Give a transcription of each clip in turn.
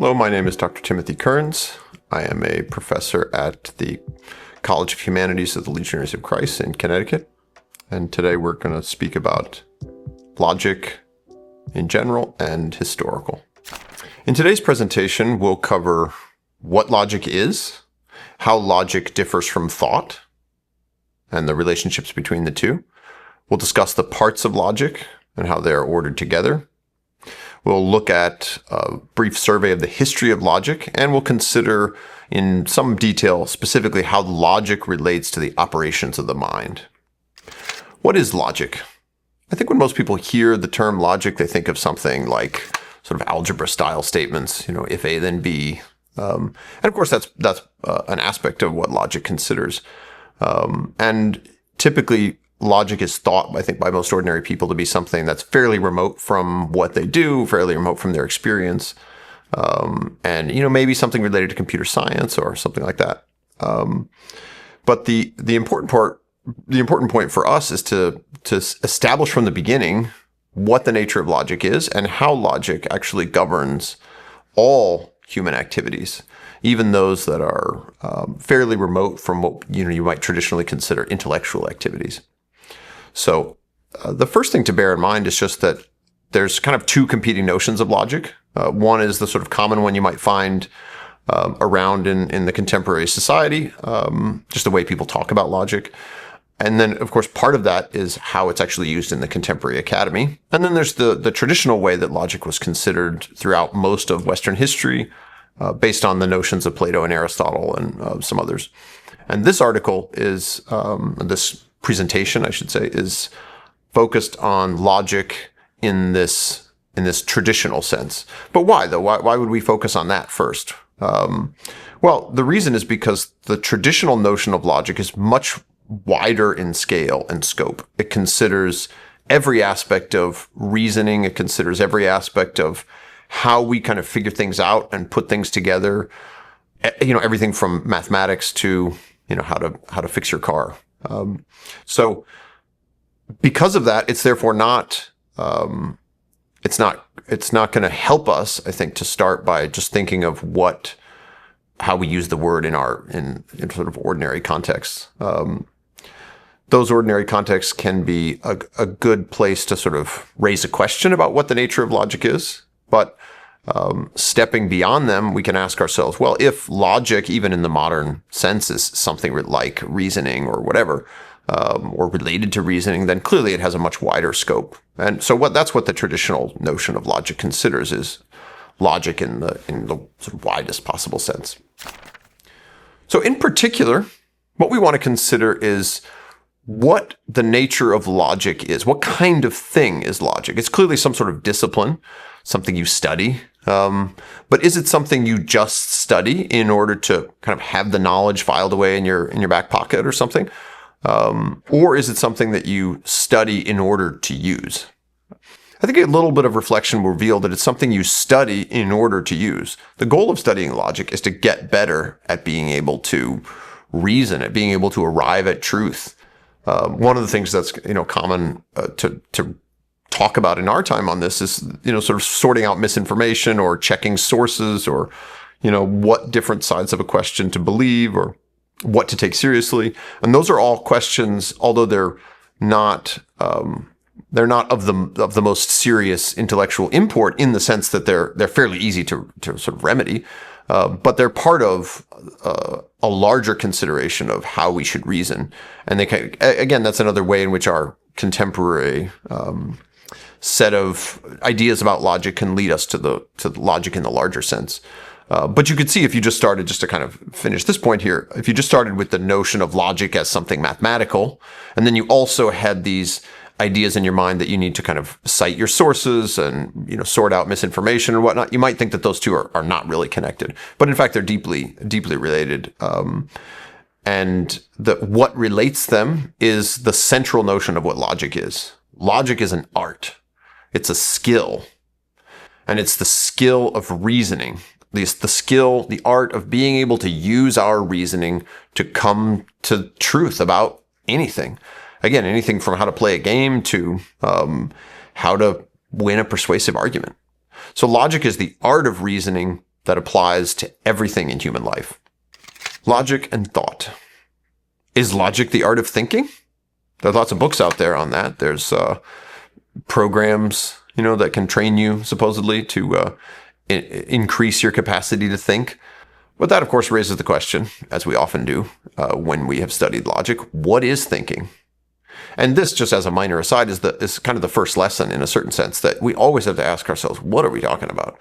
Hello, my name is Dr. Timothy Kearns. I am a professor at the College of Humanities of the Legionaries of Christ in Connecticut. And today we're going to speak about logic in general and historical. In today's presentation, we'll cover what logic is, how logic differs from thought, and the relationships between the two. We'll discuss the parts of logic and how they are ordered together. We'll look at a brief survey of the history of logic, and we'll consider in some detail specifically how logic relates to the operations of the mind. What is logic? I think when most people hear the term logic, they think of something like sort of algebra-style statements, if A, then B. And of course, that's an aspect of what logic considers. And typically, logic is thought, I think, by most ordinary people to be something that's fairly remote from what they do, fairly remote from their experience, and maybe something related to computer science or something like that. But the important point for us is to establish from the beginning what the nature of logic is and how logic actually governs all human activities, even those that are fairly remote from what you might traditionally consider intellectual activities. So the first thing to bear in mind is just that there's kind of two competing notions of logic. One is the sort of common one you might find around in the contemporary society, just the way people talk about logic. And then, of course, part of that is how it's actually used in the contemporary academy. And then there's the traditional way that logic was considered throughout most of Western history, based on the notions of Plato and Aristotle and some others. And this article is, this presentation, I should say, is focused on logic in this traditional sense. But why, though? Why would we focus on that first? Well, the reason is because the traditional notion of logic is much wider in scale and scope. It considers every aspect of reasoning. It considers every aspect of how we kind of figure things out and put things together. Everything from mathematics to how to fix your car. So because of that, it's therefore not it's not going to help us, I think, to start by just thinking of how we use the word in sort of ordinary contexts. Those ordinary contexts can be a good place to sort of raise a question about what the nature of logic is. But stepping beyond them, we can ask ourselves, well, if logic, even in the modern sense, is something like reasoning or whatever, or related to reasoning, then clearly it has a much wider scope. And so that's what the traditional notion of logic considers, is logic in the sort of widest possible sense. So in particular, what we want to consider is what the nature of logic is. What kind of thing is logic? It's clearly some sort of discipline, something you study. But is it something you just study in order to kind of have the knowledge filed away in your back pocket or something? Or is it something that you study in order to use? I think a little bit of reflection will reveal that it's something you study in order to use. The goal of studying logic is to get better at being able to reason, at being able to arrive at truth. One of the things that's common to talk about in our time on this is sort of sorting out misinformation or checking sources or what different sides of a question to believe or what to take seriously. And those are all questions, although they're not of the most serious intellectual import in the sense that they're fairly easy to sort of remedy. But they're part of a larger consideration of how we should reason. And again, that's another way in which our contemporary set of ideas about logic can lead us to the logic in the larger sense. But you could see, if you just started, just to kind of finish this point here, if you just started with the notion of logic as something mathematical, and then you also had these ideas in your mind that you need to kind of cite your sources and sort out misinformation and whatnot, you might think that those two are not really connected. But in fact, they're deeply, deeply related. And what relates them is the central notion of what logic is. Logic is an art. It's a skill. And it's the skill of reasoning. The skill, the art of being able to use our reasoning to come to truth about anything. Again, anything from how to play a game to how to win a persuasive argument. So logic is the art of reasoning that applies to everything in human life. Logic and thought. Is logic the art of thinking? There are lots of books out there on that. There's programs, that can train you supposedly to increase your capacity to think. But that, of course, raises the question, as we often do when we have studied logic, what is thinking? And this, just as a minor aside, is kind of the first lesson in a certain sense, that we always have to ask ourselves, what are we talking about?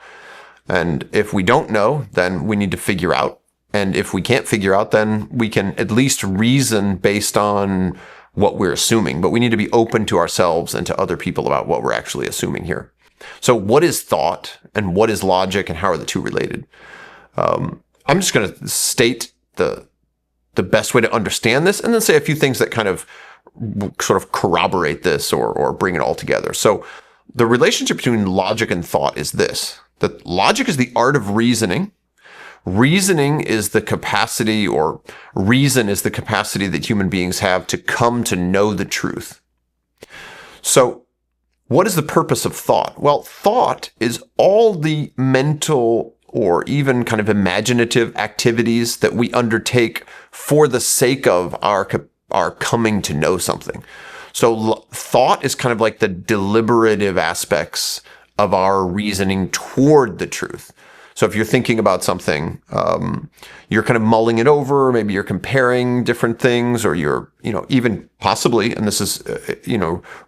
And if we don't know, then we need to figure out. And if we can't figure out, then we can at least reason based on what we're assuming. But we need to be open to ourselves and to other people about what we're actually assuming here. So what is thought and what is logic and how are the two related? I'm just going to state the best way to understand this and then say a few things that kind of sort of corroborate this or bring it all together. So the relationship between logic and thought is this, that logic is the art of reasoning. Reasoning is the capacity, or reason is the capacity that human beings have to come to know the truth. So what is the purpose of thought? Well, thought is all the mental or even kind of imaginative activities that we undertake for the sake of our coming to know something. So thought is kind of like the deliberative aspects of our reasoning toward the truth. So if you're thinking about something, you're kind of mulling it over, maybe you're comparing different things, or you're, even possibly, and this is,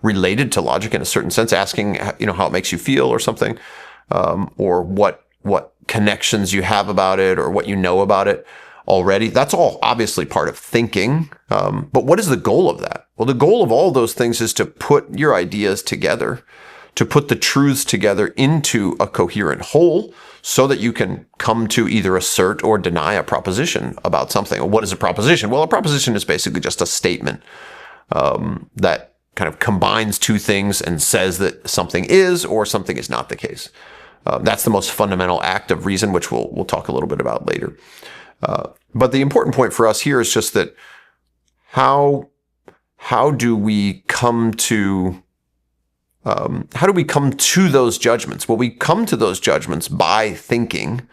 related to logic in a certain sense, asking, how it makes you feel or something, or what connections you have about it or what you know about it already. That's all obviously part of thinking. But what is the goal of that? Well, the goal of all those things is to put your ideas together, to put the truths together into a coherent whole so that you can come to either assert or deny a proposition about something. Well, what is a proposition? Well, a proposition is basically just a statement that kind of combines two things and says that something is or something is not the case. That's the most fundamental act of reason, which we'll talk a little bit about later. But the important point for us here is just that how do we come to those judgments? Well, we come to those judgments by thinking,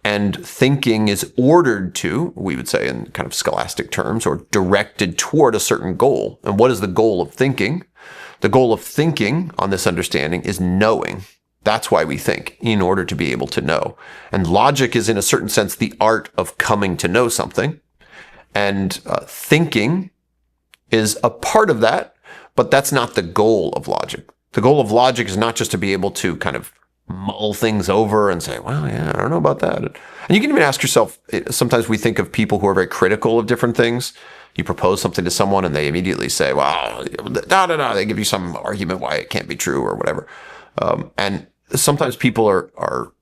and thinking is ordered to, we would say in kind of scholastic terms, or directed toward a certain goal. And what is the goal of thinking? The goal of thinking on this understanding is knowing. That's why we think, in order to be able to know. And logic is, in a certain sense, the art of coming to know something. And thinking is a part of that, but that's not the goal of logic. The goal of logic is not just to be able to kind of mull things over and say, well, yeah, I don't know about that. And you can even ask yourself, sometimes we think of people who are very critical of different things. You propose something to someone and they immediately say, well, they give you some argument why it can't be true or whatever. And sometimes people are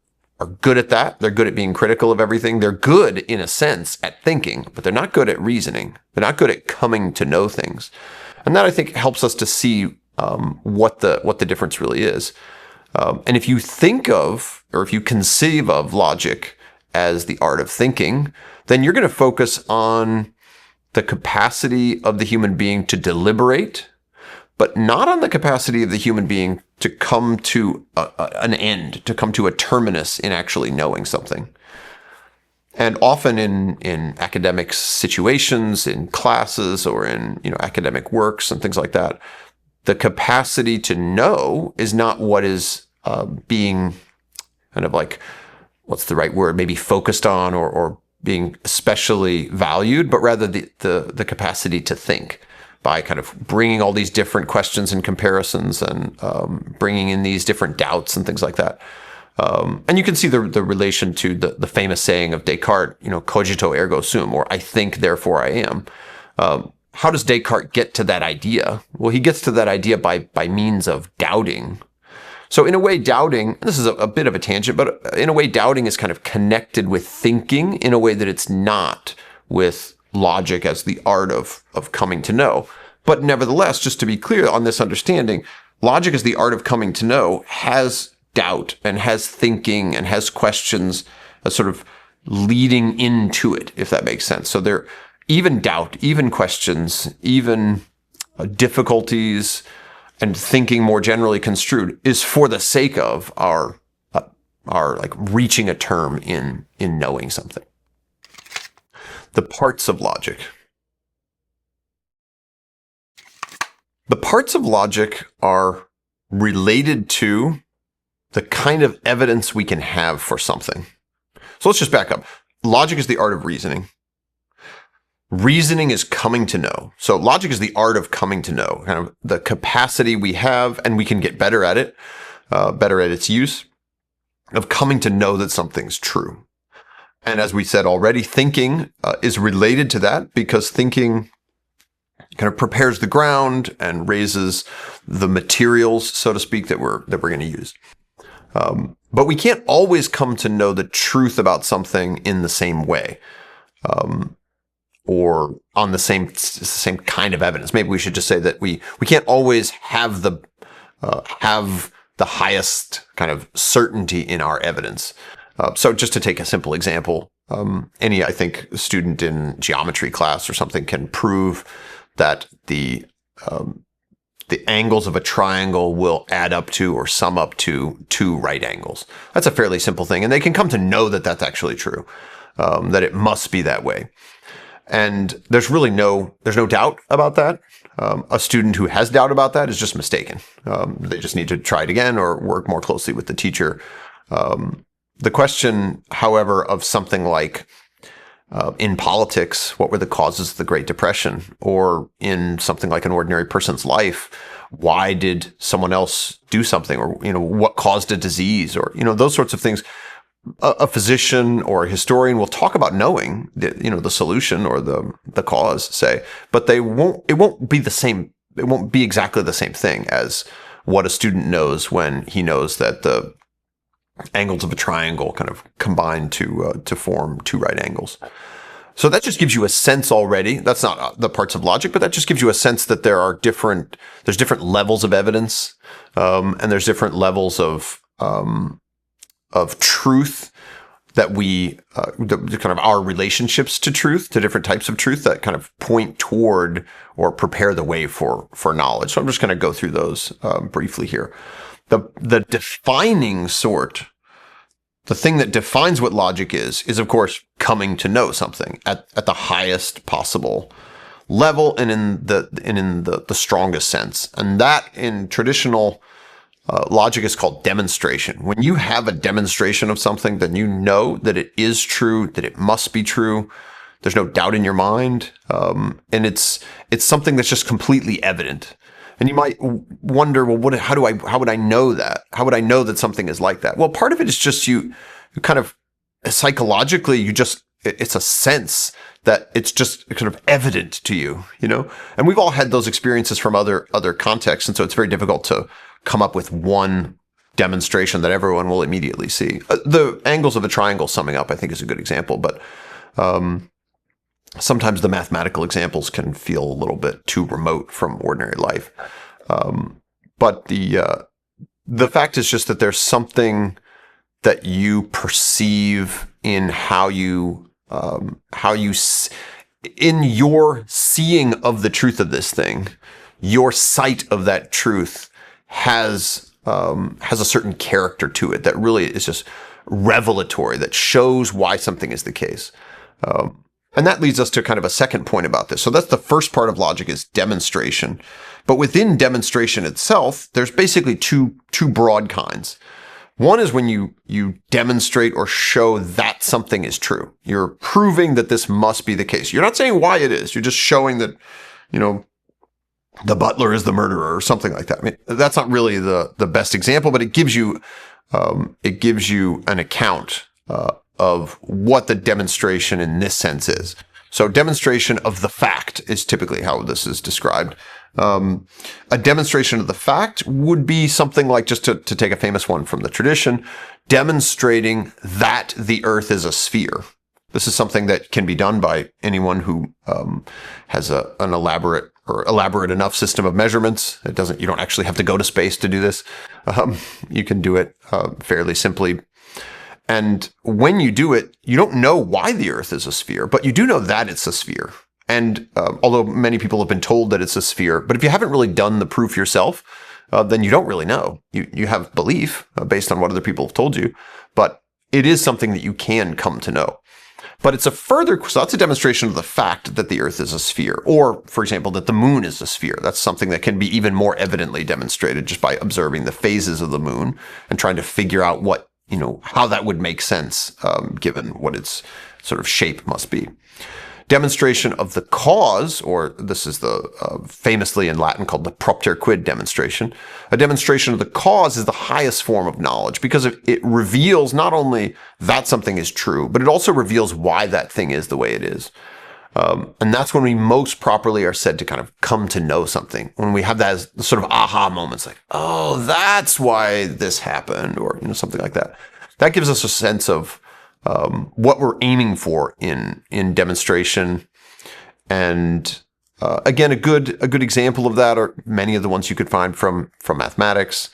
good at that. They're good at being critical of everything. They're good, in a sense, at thinking, but they're not good at reasoning. They're not good at coming to know things. And that, I think, helps us to see what the difference really is. And if you think of, or if you conceive of logic as the art of thinking, then you're going to focus on the capacity of the human being to deliberate, but not on the capacity of the human being to come to an end, to come to a terminus in actually knowing something. And often in academic situations, in classes, or in academic works and things like that, the capacity to know is not what is being kind of like, what's the right word, maybe focused on or being especially valued, but rather the capacity to think, by kind of bringing all these different questions and comparisons and bringing in these different doubts and things like that. And you can see the relation to the famous saying of Descartes, cogito ergo sum, or I think, therefore I am. How does Descartes get to that idea? Well, he gets to that idea by means of doubting. So in a way, doubting, this is a bit of a tangent, but in a way, doubting is kind of connected with thinking in a way that it's not with logic as the art of coming to know. But nevertheless, just to be clear on this understanding, logic as the art of coming to know has doubt and has thinking and has questions as sort of leading into it, if that makes sense. So there, even doubt, even questions, even difficulties, and thinking more generally construed is for the sake of our are like reaching a term in knowing something. The parts of logic. The parts of logic are related to the kind of evidence we can have for something. So let's just back up. Logic is the art of reasoning. Reasoning is coming to know. So logic is the art of coming to know, kind of the capacity we have, and we can get better at it, better at its use, of coming to know that something's true. And as we said already, thinking is related to that, because thinking kind of prepares the ground and raises the materials, so to speak, that we're going to use. But we can't always come to know the truth about something in the same way, or on the same kind of evidence. Maybe we should just say that we can't always have the highest kind of certainty in our evidence. So just to take a simple example, any, I think, student in geometry class or something can prove that the angles of a triangle will add up to or sum up to 2 right angles. That's a fairly simple thing, and they can come to know that that's actually true, that it must be that way. And there's no doubt about that. A student who has doubt about that is just mistaken. They just need to try it again or work more closely with the teacher. The question, however, of something like in politics, what were the causes of the Great Depression? Or in something like an ordinary person's life, why did someone else do something? Or, what caused a disease? Or, those sorts of things. A physician or a historian will talk about knowing the solution or the cause, say, but it won't be the same. It won't be exactly the same thing as what a student knows when he knows that the angles of a triangle kind of combine to form 2 right angles. So that just gives you a sense already. That's not the parts of logic, but that just gives you a sense that there's different levels of evidence, and there's different levels of truth that we, kind of our relationships to truth, to different types of truth that kind of point toward or prepare the way for knowledge. So I'm just going to go through those briefly here. The defining sort, the thing that defines what logic is of course coming to know something at the highest possible level and in the strongest sense. And that in traditional logic is called demonstration. When you have a demonstration of something, then you know that it is true, that it must be true. There's no doubt in your mind, and it's something that's just completely evident. And you might wonder, well, how would I know that? How would I know that something is like that? Well, part of it is just you kind of psychologically, it's a sense that it's just kind of evident to you, And we've all had those experiences from other contexts, and so it's very difficult to come up with one demonstration that everyone will immediately see. The angles of a triangle summing up, I think, is a good example, but sometimes the mathematical examples can feel a little bit too remote from ordinary life. But the fact is just that there's something that you perceive in in your seeing of the truth of this thing, your sight of that truth has a certain character to it that really is just revelatory, that shows why something is the case. And that leads us to kind of a second point about this. So that's the first part of logic, is demonstration. But within demonstration itself, there's basically two broad kinds. One is when you demonstrate or show that something is true. You're proving that this must be the case. You're not saying why it is. You're just showing that, the butler is the murderer or something like that. I mean, that's not really the best example, but it gives you an account of what the demonstration in this sense is. So demonstration of the fact is typically how this is described. A demonstration of the fact would be something like, just to take a famous one from the tradition, demonstrating that the earth is a sphere. This is something that can be done by anyone who has an elaborate enough system of measurements. You don't actually have to go to space to do this. You can do it fairly simply. And when you do it, you don't know why the earth is a sphere, but you do know that it's a sphere. And although many people have been told that it's a sphere, but if you haven't really done the proof yourself, then you don't really know. You have belief based on what other people have told you, but it is something that you can come to know. But it's so that's a demonstration of the fact that the Earth is a sphere, or, for example, that the moon is a sphere. That's something that can be even more evidently demonstrated just by observing the phases of the moon and trying to figure out how that would make sense, given what its sort of shape must be. Demonstration of the cause, or this is the famously in Latin called the propter quid demonstration. A demonstration of the cause is the highest form of knowledge because it reveals not only that something is true, but it also reveals why that thing is the way it is. And that's when we most properly are said to kind of come to know something. When we have that as sort of aha moments, like, oh, that's why this happened, or something like that. That gives us a sense of what we're aiming for in demonstration. And again, a good example of that are many of the ones you could find from mathematics.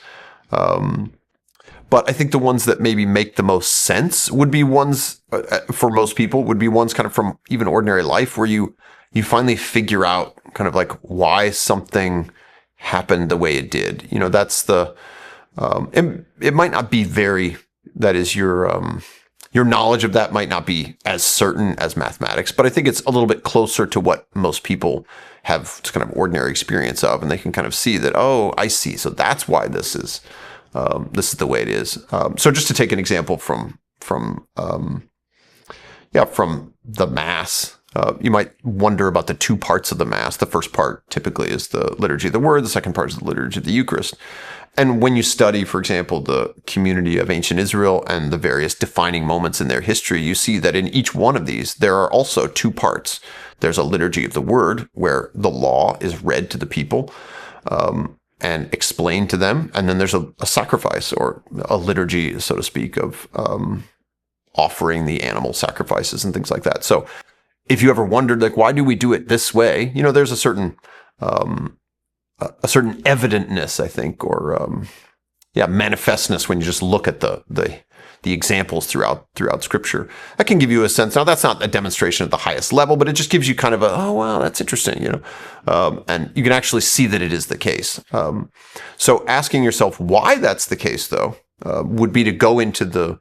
But I think the ones that maybe make the most sense would be ones, for most people, would be ones kind of from even ordinary life where you finally figure out kind of like why something happened the way it did. That's it might not be that is your knowledge of that might not be as certain as mathematics, but I think it's a little bit closer to what most people have kind of ordinary experience of, and they can kind of see that, oh, I see. So that's why this is the way it is. So just to take an example from the Mass, you might wonder about the two parts of the Mass. The first part typically is the liturgy of the Word. The second part is the liturgy of the Eucharist. And when you study, for example, the community of ancient Israel and the various defining moments in their history, you see that in each one of these, there are also two parts. There's a liturgy of the Word, where the law is read to the people and explained to them. And then there's a sacrifice, or a liturgy, so to speak, of offering the animal sacrifices and things like that. So if you ever wondered, like, why do we do it this way? There's a certain evidentness, I think, or manifestness when you just look at the examples throughout Scripture. That can give you a sense. Now, that's not a demonstration at the highest level, but it just gives you kind of oh wow, that's interesting, and you can actually see that it is the case. So asking yourself why that's the case, though, would be to go into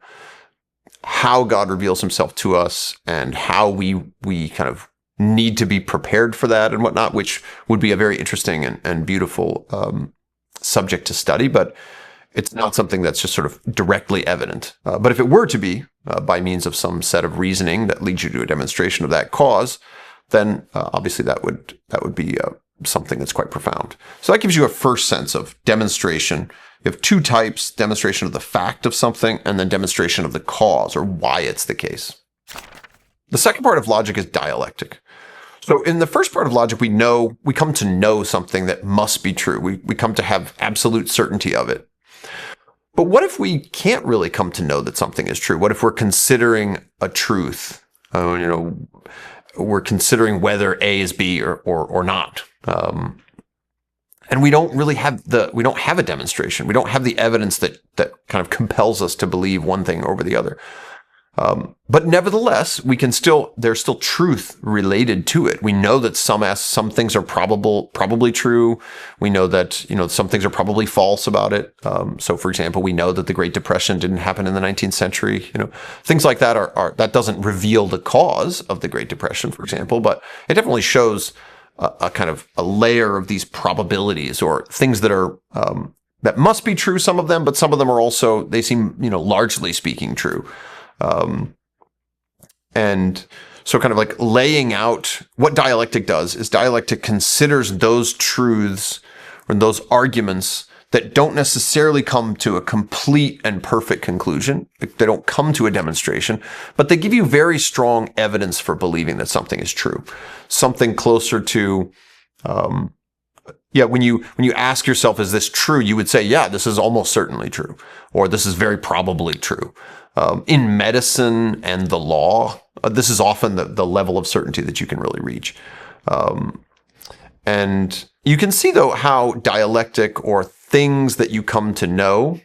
how God reveals Himself to us and how we kind of need to be prepared for that and whatnot, which would be a very interesting and beautiful subject to study, but it's not something that's just sort of directly evident. But if it were to be, by means of some set of reasoning that leads you to a demonstration of that cause, then obviously that would be something that's quite profound. So that gives you a first sense of demonstration. You have two types: demonstration of the fact of something, and then demonstration of the cause, or why it's the case. The second part of logic is dialectic. So in the first part of logic, we come to know something that must be true. We come to have absolute certainty of it. But what if we can't really come to know that something is true? What if we're considering a truth? We're considering whether A is B or not. And we don't really have a demonstration. We don't have the evidence that kind of compels us to believe one thing over the other. But nevertheless, there's still truth related to it. We know that some things are probably true. We know that, some things are probably false about it. So for example, we know that the Great Depression didn't happen in the 19th century. Things like that that doesn't reveal the cause of the Great Depression, for example, but it definitely shows a kind of a layer of these probabilities, or things that are, that must be true, some of them, but some of them are also, they seem, largely speaking, true. And so kind of like laying out what dialectic does is dialectic considers those truths or those arguments that don't necessarily come to a complete and perfect conclusion. They don't come to a demonstration, but they give you very strong evidence for believing that something is true. Something closer to, when you ask yourself, is this true? You would say, yeah, this is almost certainly true, or this is very probably true. In medicine and the law, this is often the level of certainty that you can really reach. And you can see, though, how dialectic, or things that you come to know,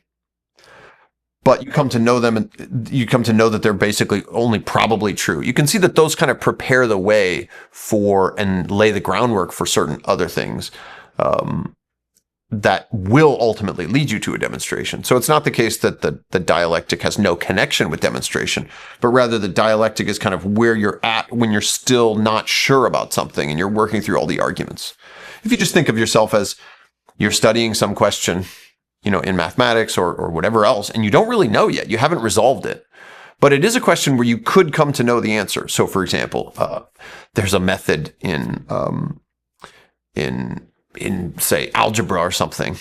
but you come to know them and you come to know that they're basically only probably true. You can see that those kind of prepare the way for and lay the groundwork for certain other things. that will ultimately lead you to a demonstration. So it's not the case that the dialectic has no connection with demonstration, but rather the dialectic is kind of where you're at when you're still not sure about something and you're working through all the arguments. If you just think of yourself as you're studying some question, in mathematics or whatever else, and you don't really know yet, you haven't resolved it, but it is a question where you could come to know the answer. So for example, there's a method in say algebra or something,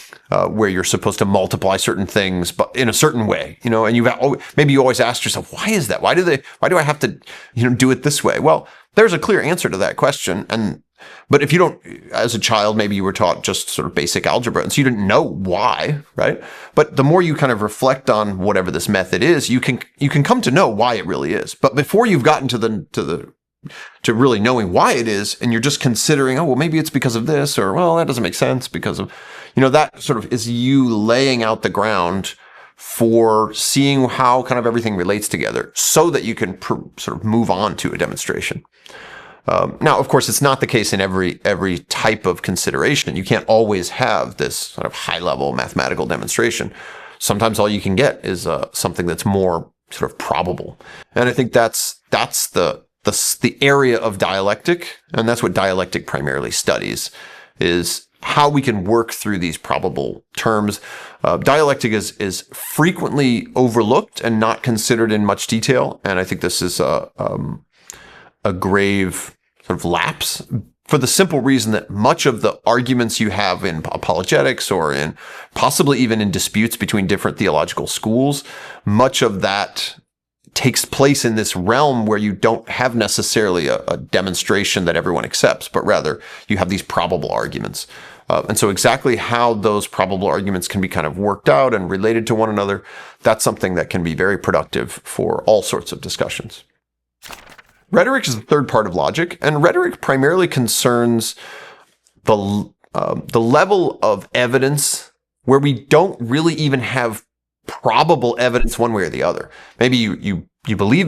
where you're supposed to multiply certain things, but in a certain way, and maybe you always ask yourself, why is that? Why do I have to, do it this way? Well, there's a clear answer to that question. But if you don't, as a child, maybe you were taught just sort of basic algebra, and so you didn't know why, right? But the more you kind of reflect on whatever this method is, you can come to know why it really is. But before you've gotten to really knowing why it is, and you're just considering, oh, well, maybe it's because of this, or, well, that doesn't make sense because of, that sort of is you laying out the ground for seeing how kind of everything relates together so that you can sort of move on to a demonstration. Now, of course, it's not the case in every type of consideration. You can't always have this sort of high-level mathematical demonstration. Sometimes all you can get is something that's more sort of probable. And I think that's the area of dialectic, and that's what dialectic primarily studies, is how we can work through these probable terms. Dialectic is frequently overlooked and not considered in much detail, and I think this is a grave sort of lapse, for the simple reason that much of the arguments you have in apologetics or in possibly even in disputes between different theological schools, much of that takes place in this realm where you don't have necessarily a demonstration that everyone accepts, but rather you have these probable arguments. And so exactly how those probable arguments can be kind of worked out and related to one another, that's something that can be very productive for all sorts of discussions. Rhetoric is the third part of logic, and rhetoric primarily concerns the level of evidence where we don't really even have probable evidence one way or the other. Maybe you believe,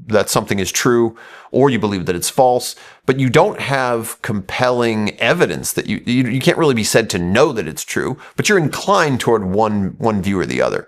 that something is true, or you believe that it's false, but you don't have compelling evidence that you can't really be said to know that it's true, but you're inclined toward one view or the other.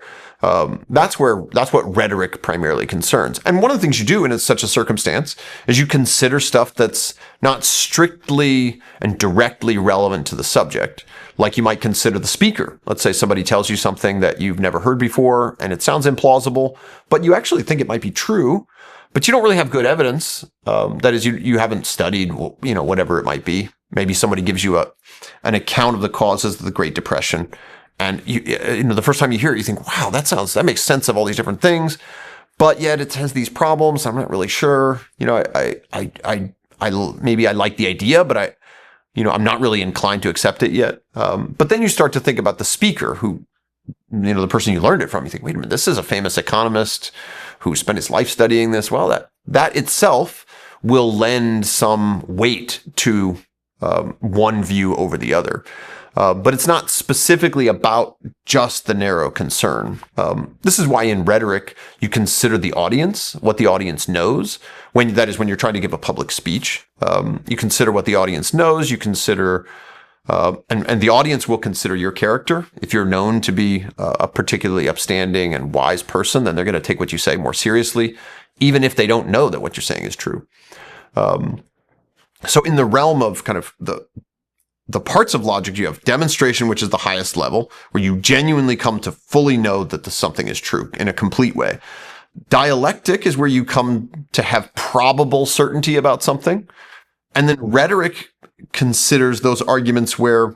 That's what rhetoric primarily concerns. And one of the things you do in such a circumstance is you consider stuff that's not strictly and directly relevant to the subject. Like you might consider the speaker. Let's say somebody tells you something that you've never heard before and it sounds implausible, but you actually think it might be true, but you don't really have good evidence. That is, you haven't studied, whatever it might be. Maybe somebody gives you an account of the causes of the Great Depression. And the first time you hear it, you think, wow, that makes sense of all these different things, but yet it has these problems. I'm not really sure. Maybe I like the idea, but I'm not really inclined to accept it yet. But then you start to think about the speaker who, the person you learned it from. You think, wait a minute, this is a famous economist who spent his life studying this. Well, that itself will lend some weight to one view over the other. But it's not specifically about just the narrow concern. This is why in rhetoric, you consider the audience, what the audience knows. When you're trying to give a public speech, you consider what the audience knows. You consider, and the audience will consider your character. If you're known to be a particularly upstanding and wise person, then they're going to take what you say more seriously, even if they don't know that what you're saying is true. So in the realm of kind of the parts of logic, you have demonstration, which is the highest level, where you genuinely come to fully know that something is true in a complete way. Dialectic is where you come to have probable certainty about something. And then rhetoric considers those arguments where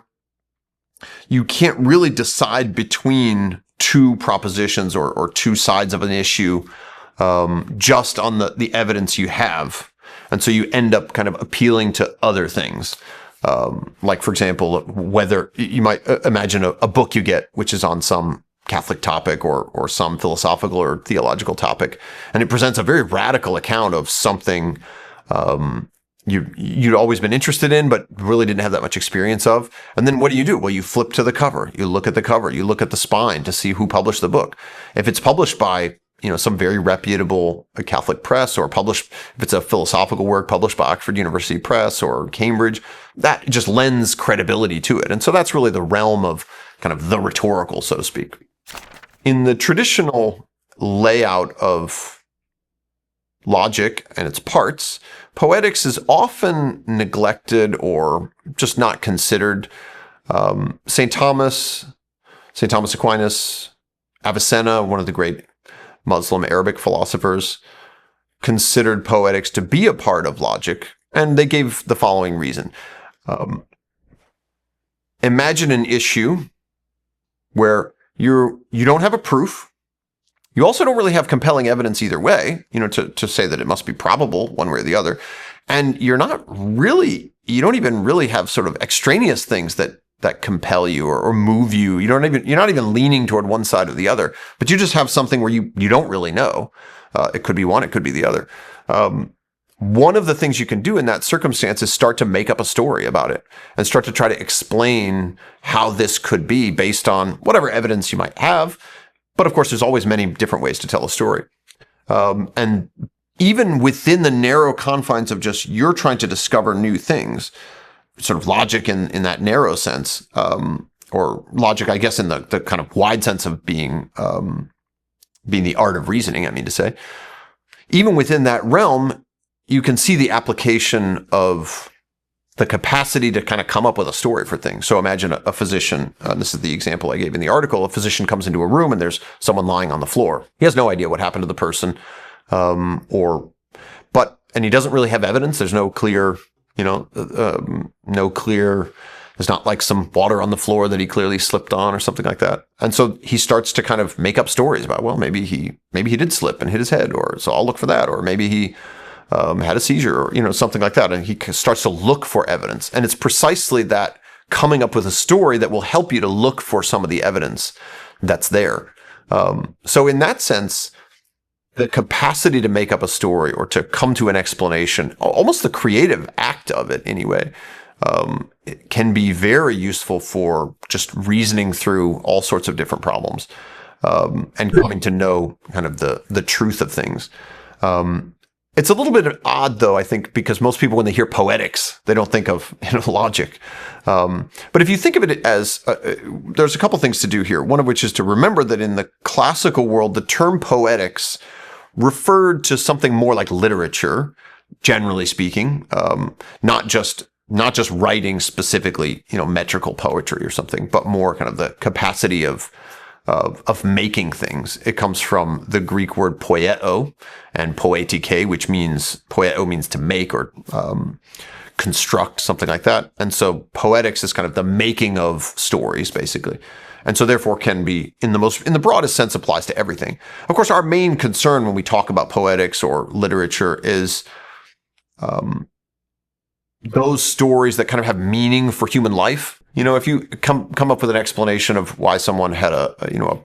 you can't really decide between two propositions or two sides of an issue just on the evidence you have. And so you end up kind of appealing to other things. Like, for example, whether you might imagine a book you get, which is on some Catholic topic or some philosophical or theological topic, and it presents a very radical account of something you'd always been interested in, but really didn't have that much experience of. And then what do? Well, you flip to the cover. You look at the cover. You look at the spine to see who published the book. If it's published by, some very reputable Catholic press, or published, if it's a philosophical work published by Oxford University Press or Cambridge, that just lends credibility to it. And so that's really the realm of kind of the rhetorical, so to speak. In the traditional layout of logic and its parts, poetics is often neglected or just not considered. St. Thomas Aquinas, Avicenna, one of the great Muslim Arabic philosophers, considered poetics to be a part of logic, and they gave the following reason. Imagine an issue where you don't have a proof. You also don't really have compelling evidence either way, to say that it must be probable one way or the other. And you don't even really have sort of extraneous things that compel you or move you. You're not even leaning toward one side or the other, but you just have something where you don't really know. It could be one, it could be the other. One of the things you can do in that circumstance is start to make up a story about it and start to try to explain how this could be based on whatever evidence you might have. But of course, there's always many different ways to tell a story. And even within the narrow confines of just you're trying to discover new things, sort of logic in that narrow sense, or logic, I guess, in the kind of wide sense of being the art of reasoning, I mean to say, even within that realm, you can see the application of the capacity to kind of come up with a story for things. So imagine a physician, this is the example I gave in the article, a physician comes into a room and there's someone lying on the floor. He has no idea what happened to the person, and he doesn't really have evidence. There's no clear, there's not like some water on the floor that he clearly slipped on or something like that. And so he starts to kind of make up stories about, well, maybe he did slip and hit his head, or so I'll look for that, or maybe he had a seizure, or something like that. And he starts to look for evidence. And it's precisely that coming up with a story that will help you to look for some of the evidence that's there. So in that sense, the capacity to make up a story or to come to an explanation, almost the creative act of it anyway, it can be very useful for just reasoning through all sorts of different problems, and coming to know kind of the truth of things. It's a little bit odd, though, I think, because most people, when they hear poetics, they don't think of logic. But if you think of it as, there's a couple things to do here. One of which is to remember that in the classical world, the term poetics referred to something more like literature, generally speaking, not just writing specifically, metrical poetry or something, but more kind of the capacity of making things. It comes from the Greek word poieto and poetike, which means, poieto means to make or construct, something like that. And so poetics is kind of the making of stories, basically. And so therefore can be, in the broadest sense, applies to everything. Of course, our main concern when we talk about poetics or literature is those stories that kind of have meaning for human life. If you come up with an explanation of why someone had a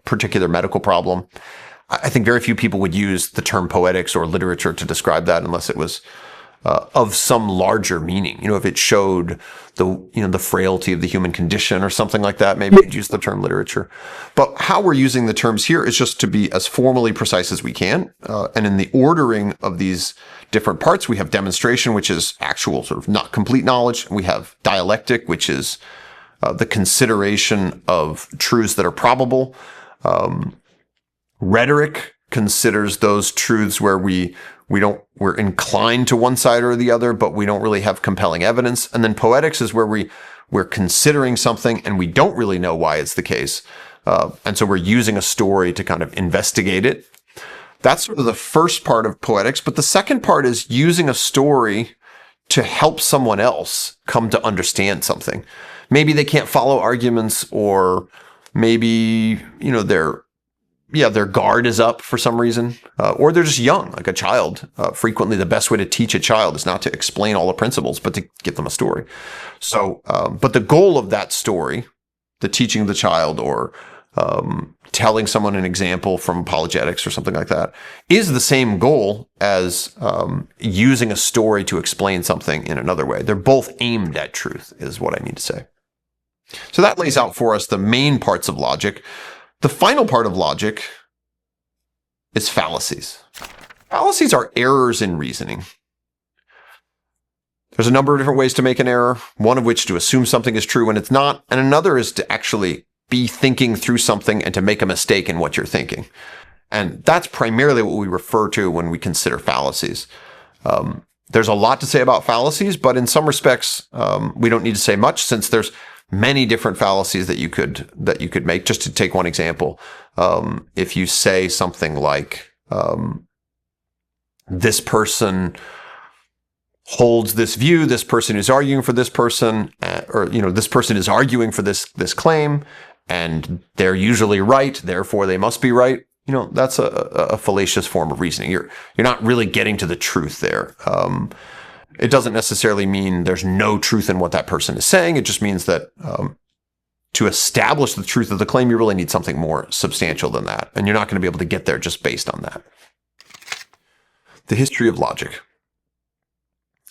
particular medical problem, I think very few people would use the term poetics or literature to describe that unless it was of some larger meaning. If it showed the frailty of the human condition or something like that, maybe you'd use the term literature. But how we're using the terms here is just to be as formally precise as we can. And in the ordering of these different parts, we have demonstration, which is actual sort of not complete knowledge. We have dialectic, which is the consideration of truths that are probable. Rhetoric considers those truths where we're inclined to one side or the other, but we don't really have compelling evidence. And then poetics is where we're considering something and we don't really know why it's the case. And so we're using a story to kind of investigate it. That's sort of the first part of poetics. But the second part is using a story to help someone else come to understand something. Maybe they can't follow arguments, or maybe, their guard is up for some reason, or they're just young, like a child. Frequently, the best way to teach a child is not to explain all the principles, but to give them a story. So, but the goal of that story, the teaching of the child, or telling someone an example from apologetics or something like that, is the same goal as using a story to explain something in another way. They're both aimed at truth, is what I mean to say. So that lays out for us the main parts of logic. The final part of logic is fallacies. Fallacies are errors in reasoning. There's a number of different ways to make an error, one of which to assume something is true when it's not, and another is to actually be thinking through something and to make a mistake in what you're thinking. And that's primarily what we refer to when we consider fallacies. There's a lot to say about fallacies, but in some respects, we don't need to say much since there's many different fallacies that you could make. Just to take one example, if you say something like, this person holds this view, this person is arguing for this person, or this person is arguing for this claim, and they're usually right, therefore they must be right. That's a fallacious form of reasoning. You're not really getting to the truth there. It doesn't necessarily mean there's no truth in what that person is saying. It just means that to establish the truth of the claim, you really need something more substantial than that. And you're not going to be able to get there just based on that. The history of logic.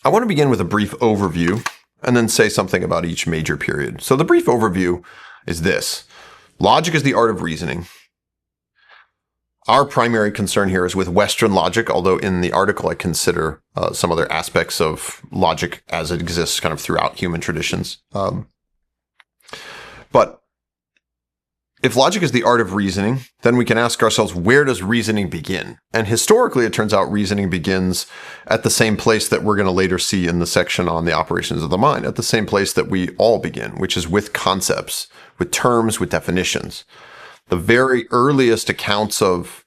I want to begin with a brief overview and then say something about each major period. So the brief overview is this. Logic is the art of reasoning. Our primary concern here is with Western logic, although in the article I consider some other aspects of logic as it exists kind of throughout human traditions. But if logic is the art of reasoning, then we can ask ourselves, where does reasoning begin? And historically, it turns out reasoning begins at the same place that we're going to later see in the section on the operations of the mind, at the same place that we all begin, which is with concepts, with terms, with definitions. The very earliest accounts of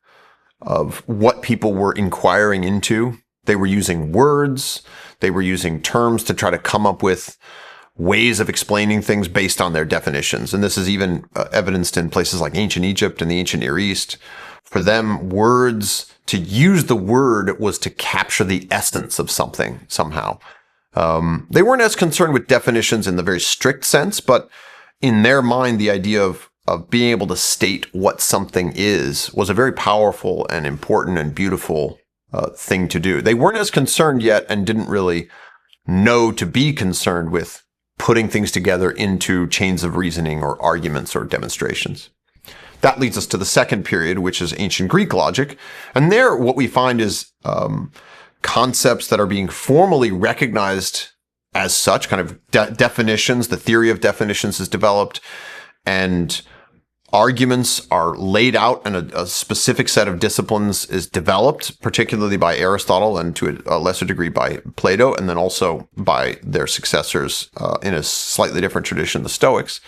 what people were inquiring into, they were using words, they were using terms to try to come up with ways of explaining things based on their definitions. And this is even evidenced in places like ancient Egypt and the ancient Near East. For them, to use the word was to capture the essence of something somehow. They weren't as concerned with definitions in the very strict sense, but in their mind, the idea of being able to state what something is was a very powerful and important and beautiful thing to do. They weren't as concerned yet and didn't really know to be concerned with putting things together into chains of reasoning or arguments or demonstrations. That leads us to the second period, which is ancient Greek logic. And there, what we find is concepts that are being formally recognized as such, kind of definitions. The theory of definitions is developed, and arguments are laid out, and a specific set of disciplines is developed, particularly by Aristotle and to a lesser degree by Plato, and then also by their successors in a slightly different tradition, the Stoics,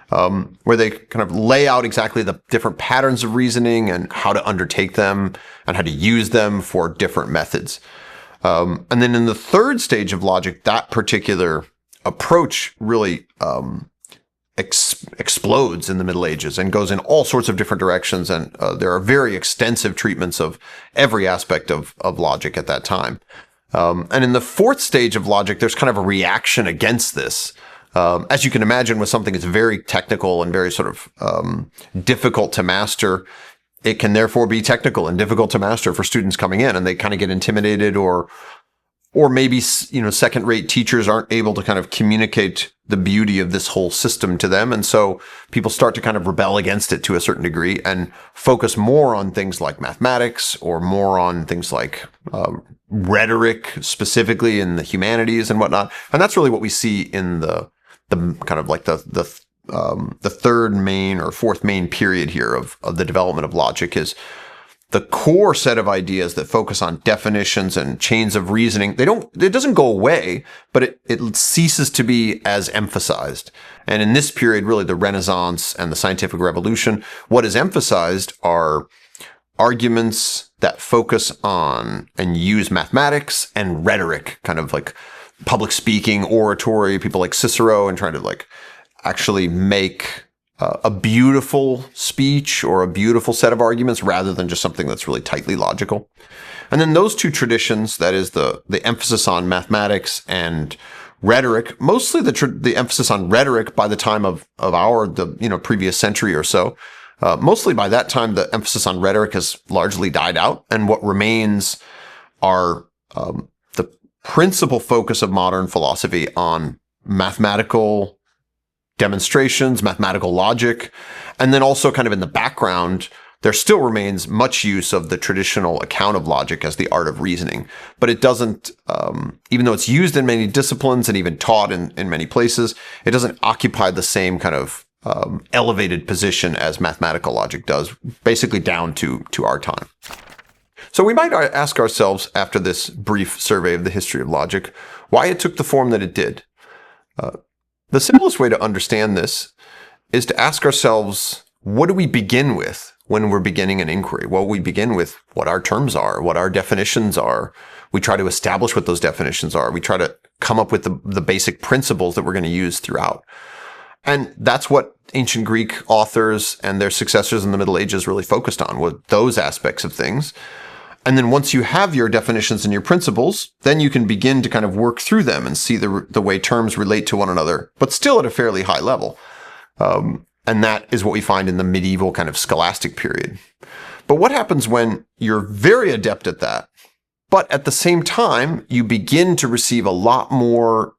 where they kind of lay out exactly the different patterns of reasoning and how to undertake them and how to use them for different methods. And then in the third stage of logic, that particular approach really explodes in the Middle Ages and goes in all sorts of different directions. And there are very extensive treatments of every aspect of logic at that time. And in the fourth stage of logic, there's kind of a reaction against this. As you can imagine, with something that's very technical and very sort of difficult to master, it can therefore be technical and difficult to master for students coming in, and they kind of get intimidated, or maybe, second-rate teachers aren't able to kind of communicate the beauty of this whole system to them. And so people start to kind of rebel against it to a certain degree and focus more on things like mathematics or more on things like rhetoric, specifically in the humanities and whatnot. And that's really what we see in the kind of like the third main or fourth main period here of the development of logic is the core set of ideas that focus on definitions and chains of reasoning. It doesn't go away, but it ceases to be as emphasized. And in this period, really the Renaissance and the scientific revolution, what is emphasized are arguments that focus on and use mathematics and rhetoric, kind of like public speaking, oratory, people like Cicero, and trying to like actually make a beautiful speech or a beautiful set of arguments rather than just something that's really tightly logical. And then those two traditions, that is the emphasis on mathematics and rhetoric, mostly the emphasis on rhetoric by the time of our previous century or so. Mostly by that time, the emphasis on rhetoric has largely died out, and what remains are the principal focus of modern philosophy on mathematical demonstrations, mathematical logic, and then also kind of in the background, there still remains much use of the traditional account of logic as the art of reasoning, but it doesn't, even though it's used in many disciplines and even taught in many places, it doesn't occupy the same kind of elevated position as mathematical logic does, basically down to our time. So we might ask ourselves, after this brief survey of the history of logic, why it took the form that it did. The simplest way to understand this is to ask ourselves, what do we begin with when we're beginning an inquiry? Well, we begin with what our terms are, what our definitions are. We try to establish what those definitions are. We try to come up with the basic principles that we're going to use throughout. And that's what ancient Greek authors and their successors in the Middle Ages really focused on, was those aspects of things. And then once you have your definitions and your principles, then you can begin to kind of work through them and see the way terms relate to one another, but still at a fairly high level. And that is what we find in the medieval kind of scholastic period. But what happens when you're very adept at that, but at the same time, you begin to receive a lot more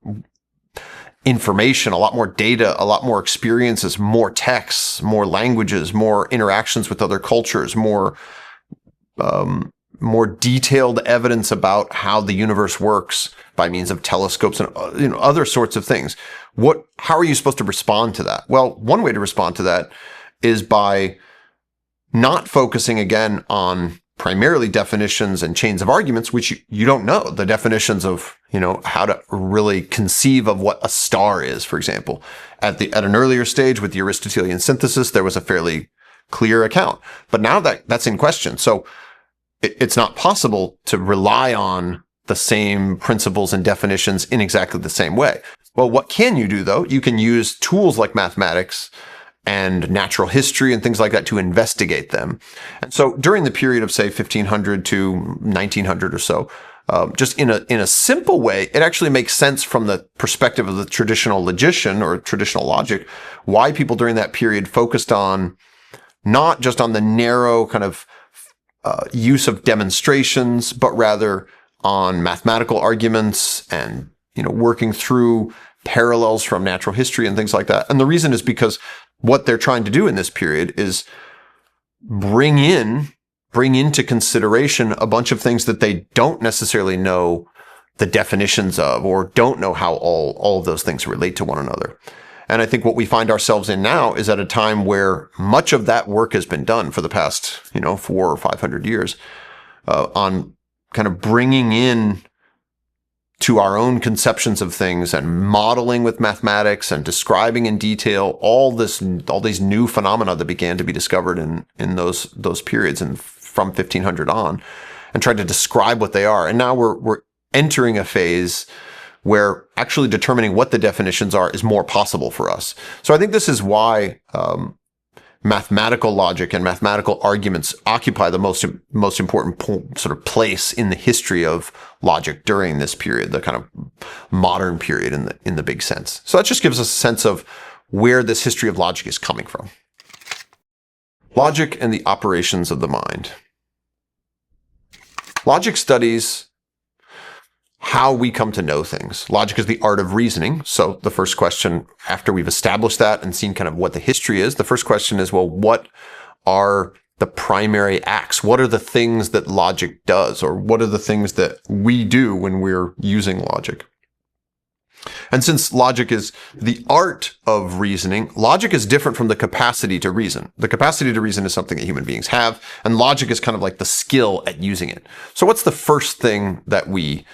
information, a lot more data, a lot more experiences, more texts, more languages, more interactions with other cultures, more detailed evidence about how the universe works by means of telescopes and other sorts of things. How are you supposed to respond to that? Well, one way to respond to that is by not focusing again on primarily definitions and chains of arguments, which you don't know. The definitions of, how to really conceive of what a star is, for example. At an earlier stage with the Aristotelian synthesis, there was a fairly clear account. But now that's in question. So it's not possible to rely on the same principles and definitions in exactly the same way. Well, what can you do, though? You can use tools like mathematics and natural history and things like that to investigate them. And so during the period of, say, 1500 to 1900 or so, just in a simple way, it actually makes sense from the perspective of the traditional logician or traditional logic, why people during that period focused on not just on the narrow kind of use of demonstrations, but rather on mathematical arguments and, working through parallels from natural history and things like that. And the reason is because what they're trying to do in this period is bring into consideration a bunch of things that they don't necessarily know the definitions of, or don't know how all of those things relate to one another. And I think what we find ourselves in now is at a time where much of that work has been done for the past, 400 or 500 years, on kind of bringing in to our own conceptions of things and modeling with mathematics and describing in detail all these new phenomena that began to be discovered in those periods and from 1500 on, and trying to describe what they are. And now we're entering a phase where actually determining what the definitions are is more possible for us. So I think this is why mathematical logic and mathematical arguments occupy the most important sort of place in the history of logic during this period, the kind of modern period in the big sense. So that just gives us a sense of where this history of logic is coming from. Logic and the operations of the mind. Logic studies how we come to know things. Logic is the art of reasoning. So the first question, after we've established that and seen kind of what the history is, the first question is, well, what are the primary acts? What are the things that logic does? Or what are the things that we do when we're using logic? And since logic is the art of reasoning, logic is different from the capacity to reason. The capacity to reason is something that human beings have, and logic is kind of like the skill at using it. So what's the first thing that we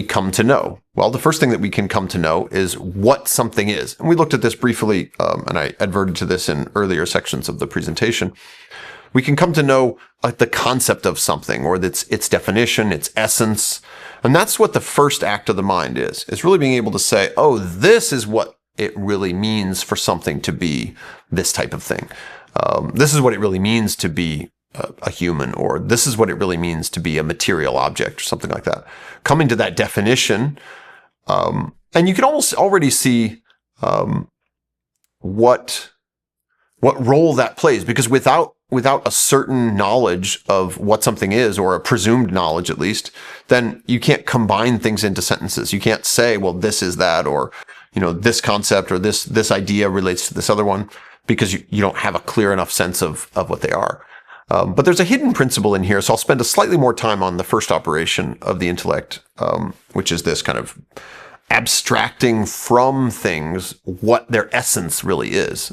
come to know? Well, the first thing that we can come to know is what something is. And we looked at this briefly, and I adverted to this in earlier sections of the presentation. We can come to know the concept of something, or its definition, its essence. And that's what the first act of the mind is. It's really being able to say, oh, this is what it really means for something to be this type of thing. This is what it really means to be a human, or this is what it really means to be a material object, or something like that. Coming to that definition, and you can almost already see what role that plays, because without a certain knowledge of what something is, or a presumed knowledge at least, then you can't combine things into sentences. You can't say, well, this is that, or this concept or this idea relates to this other one, because you don't have a clear enough sense of what they are. But there's a hidden principle in here, so I'll spend a slightly more time on the first operation of the intellect, which is this kind of abstracting from things what their essence really is.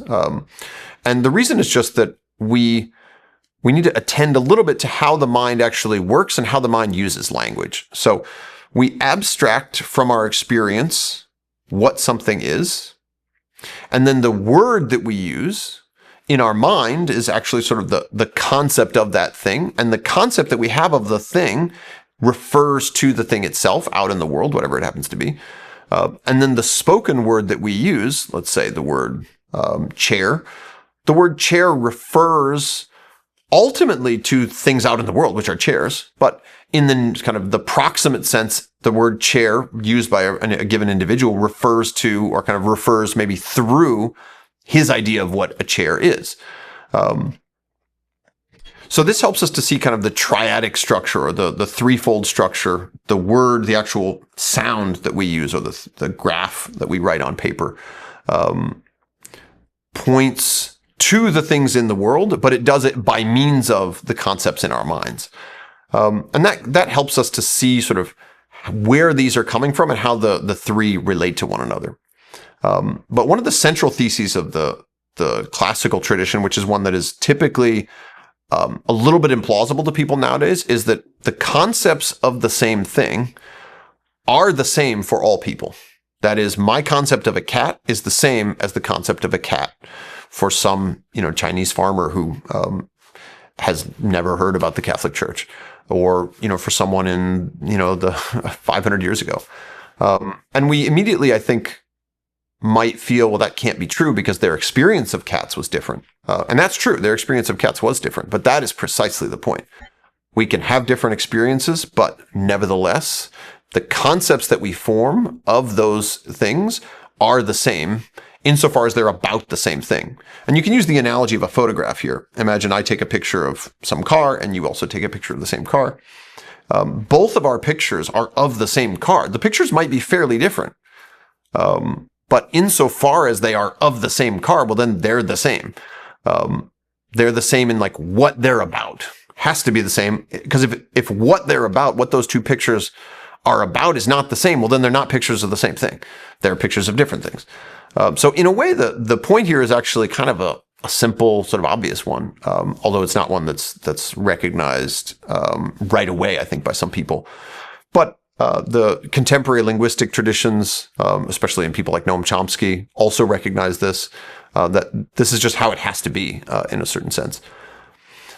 And the reason is just that we need to attend a little bit to how the mind actually works and how the mind uses language. So we abstract from our experience what something is, and then the word that we use in our mind is actually sort of the concept of that thing, and the concept that we have of the thing refers to the thing itself out in the world, whatever it happens to be. And then the spoken word that we use, let's say the word chair, the word chair refers ultimately to things out in the world, which are chairs, but in the kind of the proximate sense, the word chair used by a given individual refers to, or kind of refers maybe through his idea of what a chair is. So this helps us to see kind of the triadic structure, or the threefold structure, the word, the actual sound that we use, or the graph that we write on paper, points to the things in the world, but it does it by means of the concepts in our minds. And that helps us to see sort of where these are coming from and how the three relate to one another. But one of the central theses of the classical tradition, which is one that is typically a little bit implausible to people nowadays, is that the concepts of the same thing are the same for all people. That is, my concept of a cat is the same as the concept of a cat for some, Chinese farmer who has never heard about the Catholic Church, or, for someone in, the 500 years ago. And we immediately, I think, might feel, well, that can't be true because their experience of cats was different. And that's true. Their experience of cats was different, but that is precisely the point. We can have different experiences, but nevertheless, the concepts that we form of those things are the same insofar as they're about the same thing. And you can use the analogy of a photograph here. Imagine I take a picture of some car and you also take a picture of the same car. Both of our pictures are of the same car. The pictures might be fairly different. But insofar as they are of the same car, well, then they're the same. They're the same in like what they're about. Has to be the same, because if what they're about, what those two pictures are about is not the same, well, then they're not pictures of the same thing. They're pictures of different things. So in a way, the point here is actually kind of a simple, sort of obvious one, although it's not one that's recognized right away, I think, by some people. But the contemporary linguistic traditions, especially in people like Noam Chomsky, also recognize this, that this is just how it has to be in a certain sense.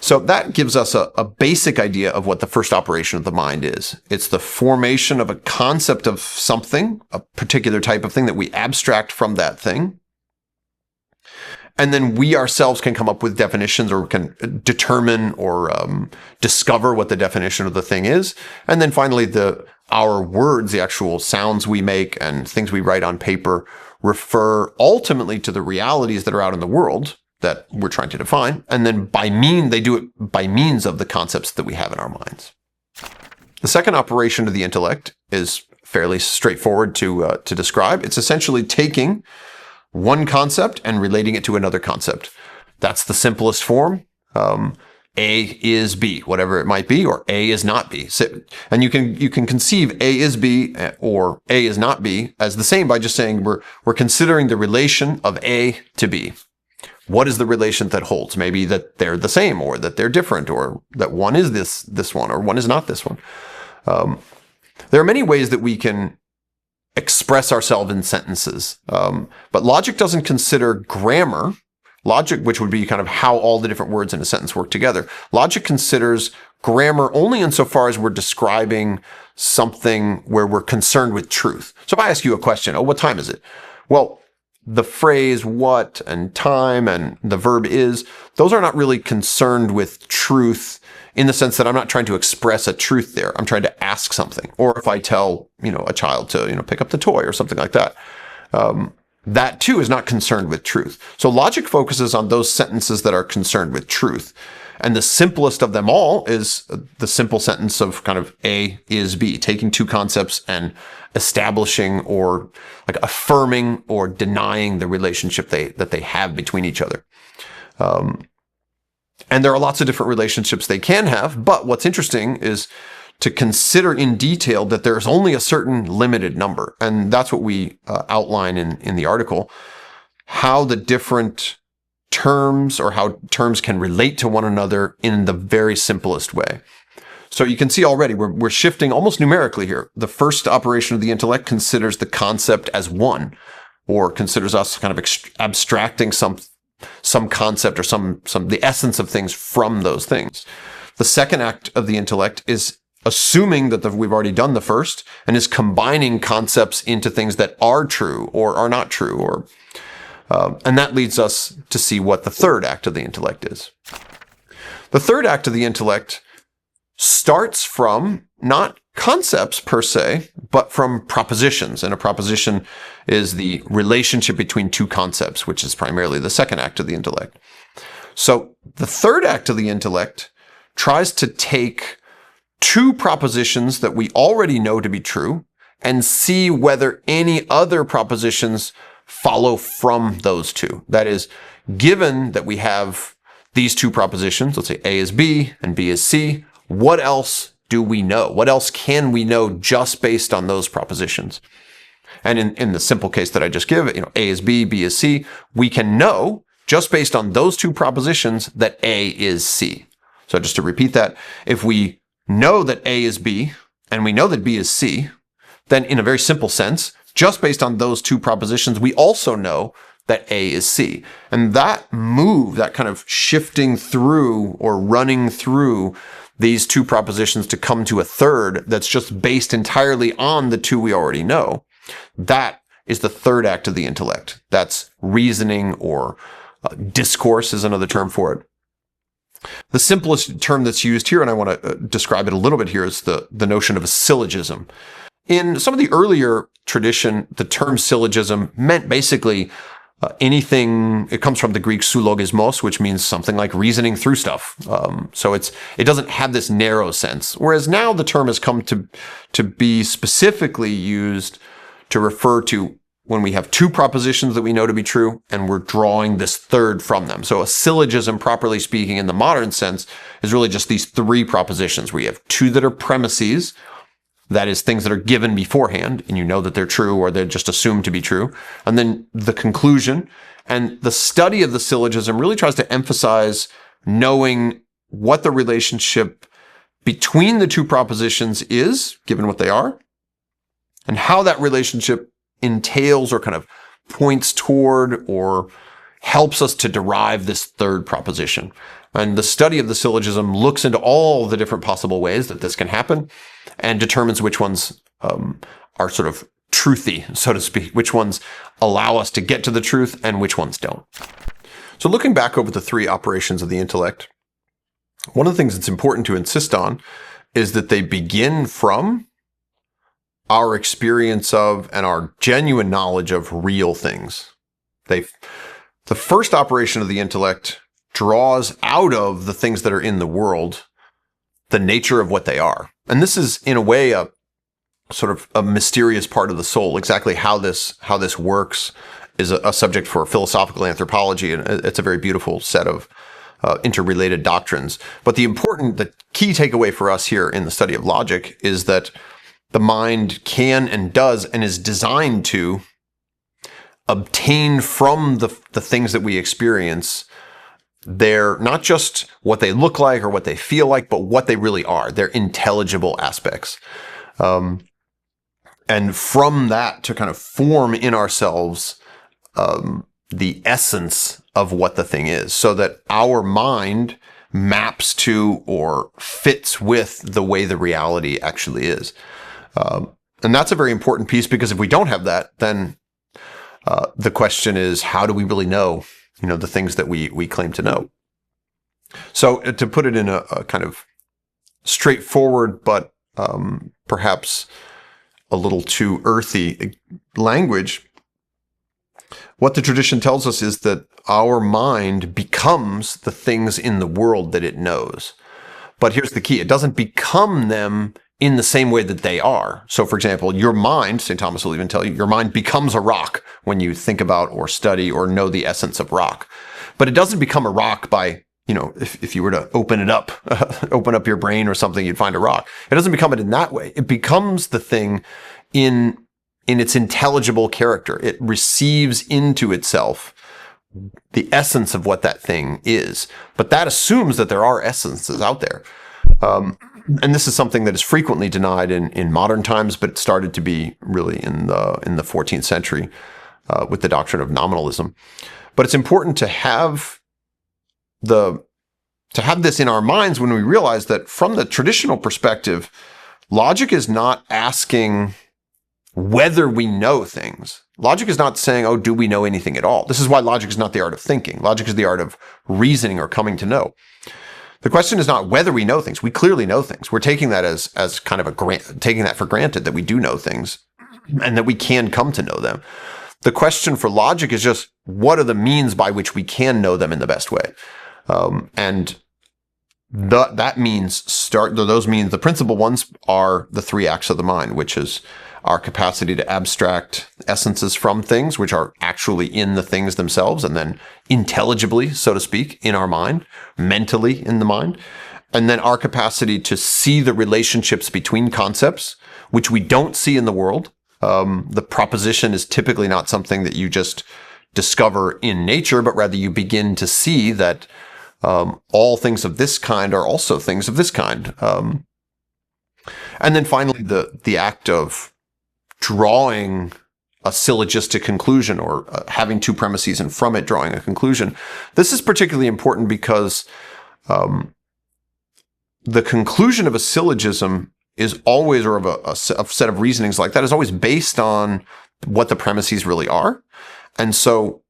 So that gives us a basic idea of what the first operation of the mind is. It's the formation of a concept of something, a particular type of thing that we abstract from that thing. And then we ourselves can come up with definitions, or can determine or discover what the definition of the thing is. And then finally, our words, the actual sounds we make and things we write on paper, refer ultimately to the realities that are out in the world that we're trying to define. And then they do it by means of the concepts that we have in our minds. The second operation of the intellect is fairly straightforward to describe. It's essentially taking one concept and relating it to another concept. That's the simplest form. A is B, whatever it might be, or A is not B. And you can conceive A is B or A is not B as the same by just saying we're considering the relation of A to B. What is the relation that holds? Maybe that they're the same, or that they're different, or that one is this one, or one is not this one. There are many ways that we can express ourselves in sentences, but logic doesn't consider grammar. Logic, which would be kind of how all the different words in a sentence work together. Logic considers grammar only insofar as we're describing something where we're concerned with truth. So if I ask you a question, what time is it? Well, the phrase what and time and the verb is, those are not really concerned with truth in the sense that I'm not trying to express a truth there. I'm trying to ask something. Or if I tell, a child to, pick up the toy or something like that, that too is not concerned with truth. So logic focuses on those sentences that are concerned with truth. And the simplest of them all is the simple sentence of kind of A is B, taking two concepts and establishing or like affirming or denying the relationship that they have between each other. And there are lots of different relationships they can have, but what's interesting is to consider in detail that there's only a certain limited number. And that's what we outline in the article, how the different terms or how terms can relate to one another in the very simplest way. So you can see already we're shifting almost numerically here. The first operation of the intellect considers the concept as one, or considers us kind of abstracting some concept or the essence of things from those things. The second act of the intellect is assuming that we've already done the first and is combining concepts into things that are true or are not true, and that leads us to see what the third act of the intellect is. The third act of the intellect starts from not concepts per se, but from propositions. And a proposition is the relationship between two concepts, which is primarily the second act of the intellect. So the third act of the intellect tries to take two propositions that we already know to be true and see whether any other propositions follow from those two. That is, given that we have these two propositions, let's say A is B and B is C, what else do we know? What else can we know just based on those propositions? And in the simple case that I just give, A is B, B is C, we can know just based on those two propositions that A is C. So just to repeat that, if we know that A is B and we know that B is C, then in a very simple sense, just based on those two propositions, we also know that A is C. And that move, that kind of shifting through or running through these two propositions to come to a third that's just based entirely on the two we already know, that is the third act of the intellect. That's reasoning, or discourse is another term for it. The simplest term that's used here, and I want to describe it a little bit here, is the notion of a syllogism. In some of the earlier tradition, the term syllogism meant basically anything. It comes from the Greek syllogismos, which means something like reasoning through stuff. So it doesn't have this narrow sense. Whereas now the term has come to be specifically used to refer to when we have two propositions that we know to be true and we're drawing this third from them. So a syllogism, properly speaking, in the modern sense, is really just these three propositions where you have two that are premises, that is, things that are given beforehand, and you know that they're true or they're just assumed to be true. And then the conclusion. And the study of the syllogism really tries to emphasize knowing what the relationship between the two propositions is, given what they are, and how that relationship entails or kind of points toward or helps us to derive this third proposition. And the study of the syllogism looks into all the different possible ways that this can happen and determines which ones are sort of truthy, so to speak, which ones allow us to get to the truth and which ones don't. So looking back over the three operations of the intellect, one of the things that's important to insist on is that they begin from our experience of and our genuine knowledge of real things. The first operation of the intellect draws out of the things that are in the world the nature of what they are. And this is, in a way, a sort of a mysterious part of the soul. Exactly how this works is a subject for philosophical anthropology, and it's a very beautiful set of interrelated doctrines. But the key takeaway for us here in the study of logic is that the mind can and does and is designed to obtain from the things that we experience. They're not just what they look like or what they feel like, but what they really are. They're intelligible aspects. And from that to kind of form in ourselves the essence of what the thing is, so that our mind maps to or fits with the way the reality actually is. And that's a very important piece, because if we don't have that, then the question is, how do we really know, the things that we claim to know? So to put it in a kind of straightforward, but perhaps a little too earthy language, what the tradition tells us is that our mind becomes the things in the world that it knows. But here's the key. It doesn't become them in the same way that they are. So, for example, your mind, St. Thomas will even tell you, your mind becomes a rock when you think about or study or know the essence of rock. But it doesn't become a rock by if you were to open it up, open up your brain or something, you'd find a rock. It doesn't become it in that way. It becomes the thing in its intelligible character. It receives into itself the essence of what that thing is. But that assumes that there are essences out there. And this is something that is frequently denied in modern times, but it started to be really in the 14th century with the doctrine of nominalism. But it's important to have this in our minds when we realize that from the traditional perspective, logic is not asking whether we know things. Logic is not saying, oh, do we know anything at all? This is why logic is not the art of thinking. Logic is the art of reasoning or coming to know. The question is not whether we know things. We clearly know things. We're taking that as kind of taking that for granted that we do know things and that we can come to know them. The question for logic is just what are the means by which we can know them in the best way? And that means those means, the principal ones are the three acts of the mind, which is our capacity to abstract essences from things, which are actually in the things themselves, and then intelligibly, so to speak, in our mind, mentally in the mind. And then our capacity to see the relationships between concepts, which we don't see in the world. The proposition is typically not something that you just discover in nature, but rather you begin to see that all things of this kind are also things of this kind. And then finally, the act of drawing a syllogistic conclusion or having two premises and from it drawing a conclusion. This is particularly important because the conclusion of a syllogism is always, or of a set of reasonings like that, is always based on what the premises really are. And so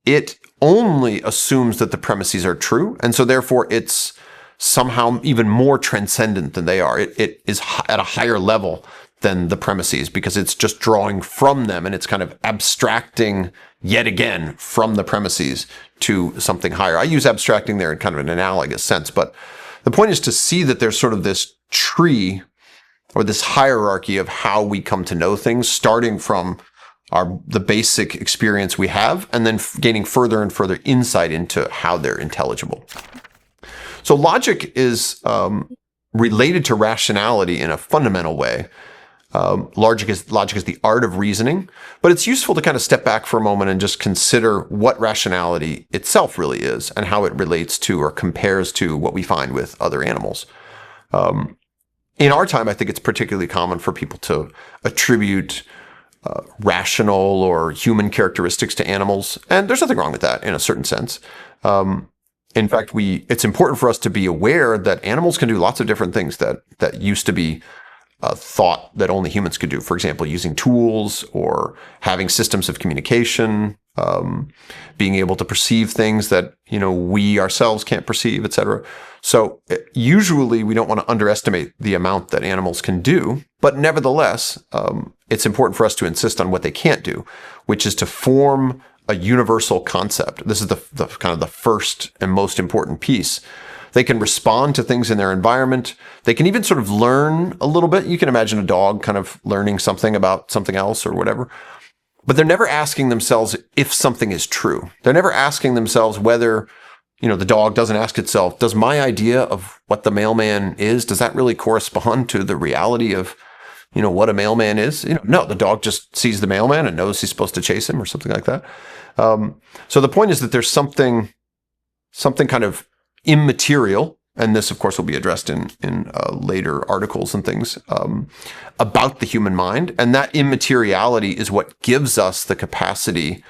it only assumes that the premises are true. And so therefore it's somehow even more transcendent than they are. It is at a higher level than the premises because it's just drawing from them and it's kind of abstracting yet again from the premises to something higher. I use abstracting there in kind of an analogous sense, but the point is to see that there's sort of this tree or this hierarchy of how we come to know things, starting from the basic experience we have, and then gaining further and further insight into how they're intelligible. So logic is related to rationality in a fundamental way. Logic is the art of reasoning, but it's useful to kind of step back for a moment and just consider what rationality itself really is and how it relates to or compares to what we find with other animals. In our time, I think it's particularly common for people to attribute rational or human characteristics to animals, and there's nothing wrong with that in a certain sense. In fact, it's important for us to be aware that animals can do lots of different things that used to be thought that only humans could do. For example, using tools or having systems of communication, being able to perceive things that we ourselves can't perceive, etc. So usually we don't want to underestimate the amount that animals can do, but nevertheless, it's important for us to insist on what they can't do, which is to form a universal concept. This is the kind of the first and most important piece. They can respond to things in their environment. They can even sort of learn a little bit. You can imagine a dog kind of learning something about something else or whatever. But they're never asking themselves if something is true. They're never asking themselves whether, the dog doesn't ask itself, does my idea of what the mailman is, does that really correspond to the reality of, what a mailman is? No, the dog just sees the mailman and knows he's supposed to chase him or something like that. So the point is that there's something kind of immaterial, and this, of course, will be addressed in later articles and things about the human mind. And that immateriality is what gives us the capacity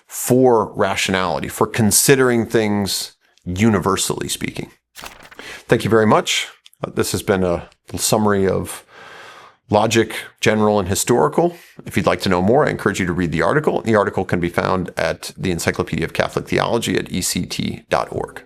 for rationality, for considering things universally speaking. Thank you very much. This has been a little summary of logic, general and historical. If you'd like to know more, I encourage you to read the article. The article can be found at the Encyclopedia of Catholic Theology at ect.org.